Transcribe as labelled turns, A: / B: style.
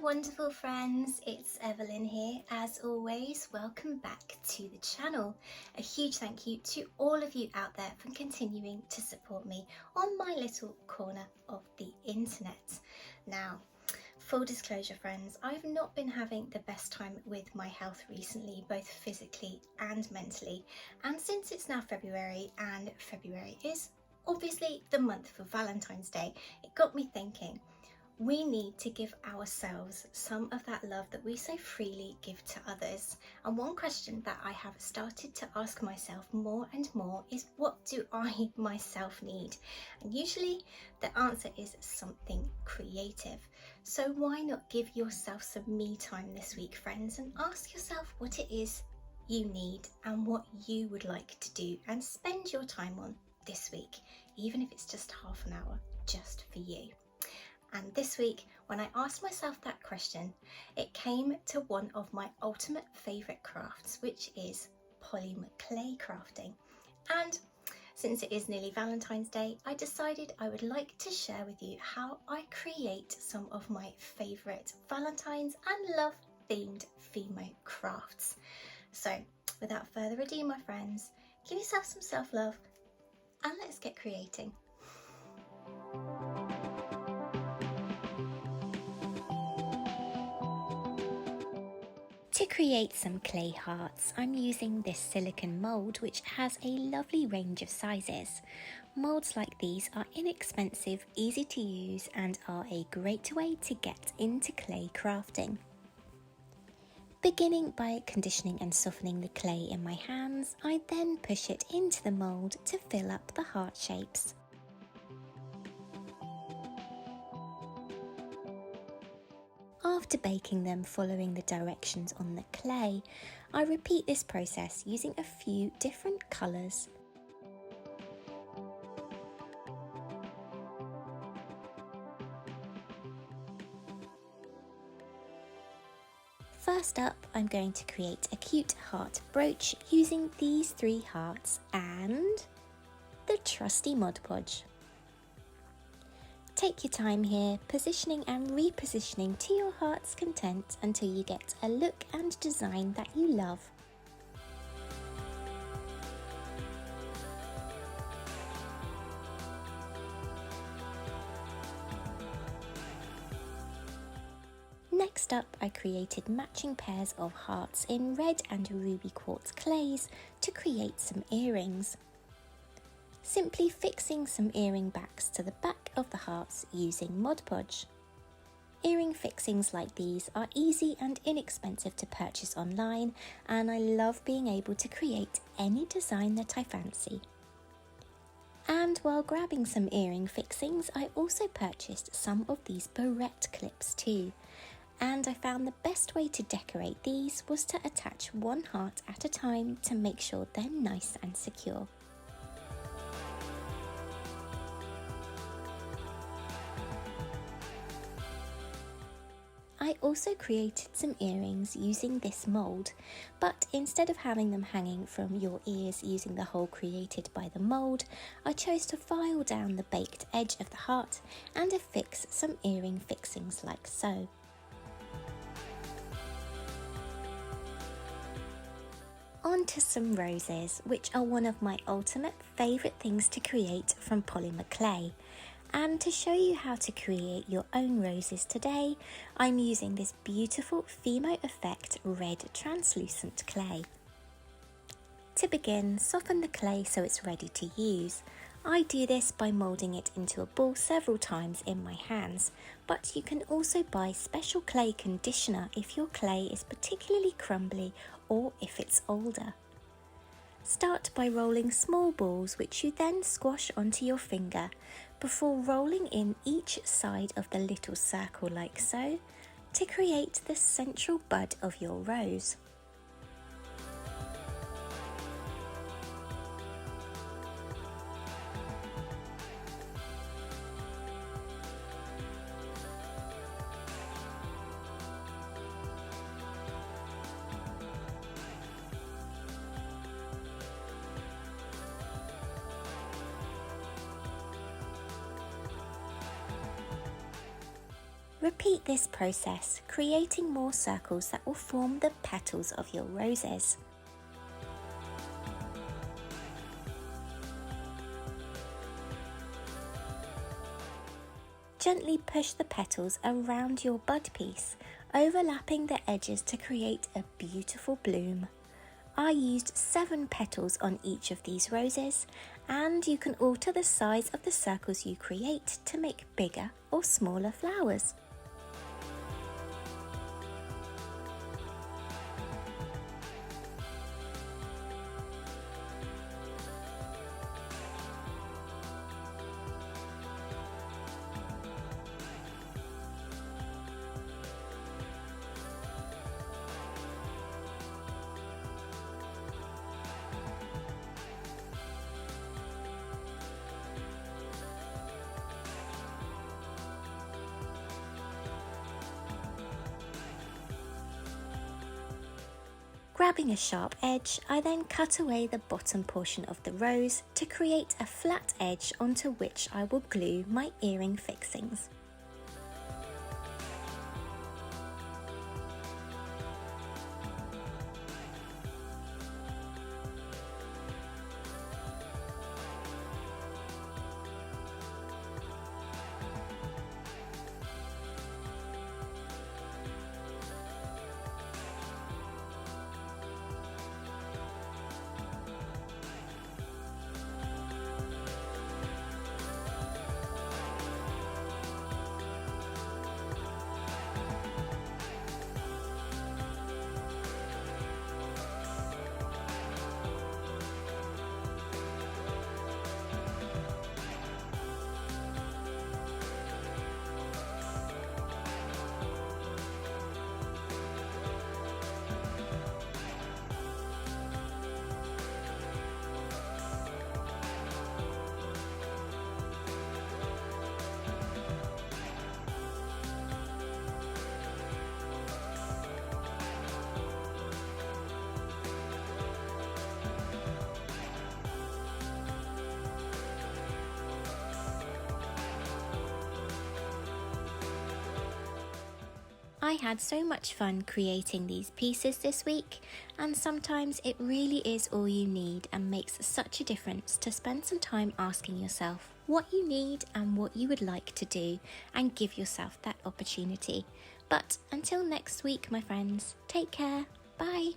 A: wonderful friends, it's Evelyn here. As always, welcome back to the channel. A huge thank you to all of you out there for continuing to support me on my little corner of the internet. Now, full disclosure friends, I've not been having the best time with my health recently, both physically and mentally. And since it's now February, and February is obviously the month for Valentine's Day, it got me thinking, we need to give ourselves some of that love that we so freely give to others. And one question that I have started to ask myself more and more is, what do I myself need? And usually the answer is something creative. So why not give yourself some me time this week, friends, and ask yourself what it is you need and what you would like to do and spend your time on this week, even if it's just half an hour just for you. And this week, when I asked myself that question, it came to one of my ultimate favourite crafts, which is polymer clay crafting. And since it is nearly Valentine's Day, I decided I would like to share with you how I create some of my favourite Valentines and love themed female crafts. So without further ado, my friends, give yourself some self-love and let's get creating. To create some clay hearts, I'm using this silicone mould which has a lovely range of sizes. Moulds like these are inexpensive, easy to use and are a great way to get into clay crafting. Beginning by conditioning and softening the clay in my hands, I then push it into the mould to fill up the heart shapes. After baking them following the directions on the clay, I repeat this process using a few different colours. First up, I'm going to create a cute heart brooch using these 3 hearts and the trusty Mod Podge. Take your time here, positioning and repositioning to your heart's content until you get a look and design that you love. Next up, I created matching pairs of hearts in red and ruby quartz clays to create some earrings. Simply fixing some earring backs to the back of the hearts using Mod Podge. Earring fixings like these are easy and inexpensive to purchase online, and I love being able to create any design that I fancy. And while grabbing some earring fixings, I also purchased some of these barrette clips too. And I found the best way to decorate these was to attach one heart at a time to make sure they're nice and secure. I also created some earrings using this mould, but instead of having them hanging from your ears using the hole created by the mould, I chose to file down the baked edge of the heart and affix some earring fixings like so. On to some roses, which are one of my ultimate favourite things to create from polymer clay. And to show you how to create your own roses today, I'm using this beautiful Fimo Effect red translucent clay. To begin, soften the clay so it's ready to use. I do this by moulding it into a ball several times in my hands, but you can also buy special clay conditioner if your clay is particularly crumbly or if it's older. Start by rolling small balls which you then squash onto your finger before rolling in each side of the little circle like so to create the central bud of your rose. Repeat this process, creating more circles that will form the petals of your roses. Gently push the petals around your bud piece, overlapping the edges to create a beautiful bloom. I used 7 petals on each of these roses, and you can alter the size of the circles you create to make bigger or smaller flowers. Grabbing a sharp edge, I then cut away the bottom portion of the rose to create a flat edge onto which I will glue my earring fixings. I had so much fun creating these pieces this week, and sometimes it really is all you need and makes such a difference to spend some time asking yourself what you need and what you would like to do, and give yourself that opportunity. But until next week, my friends, take care. Bye.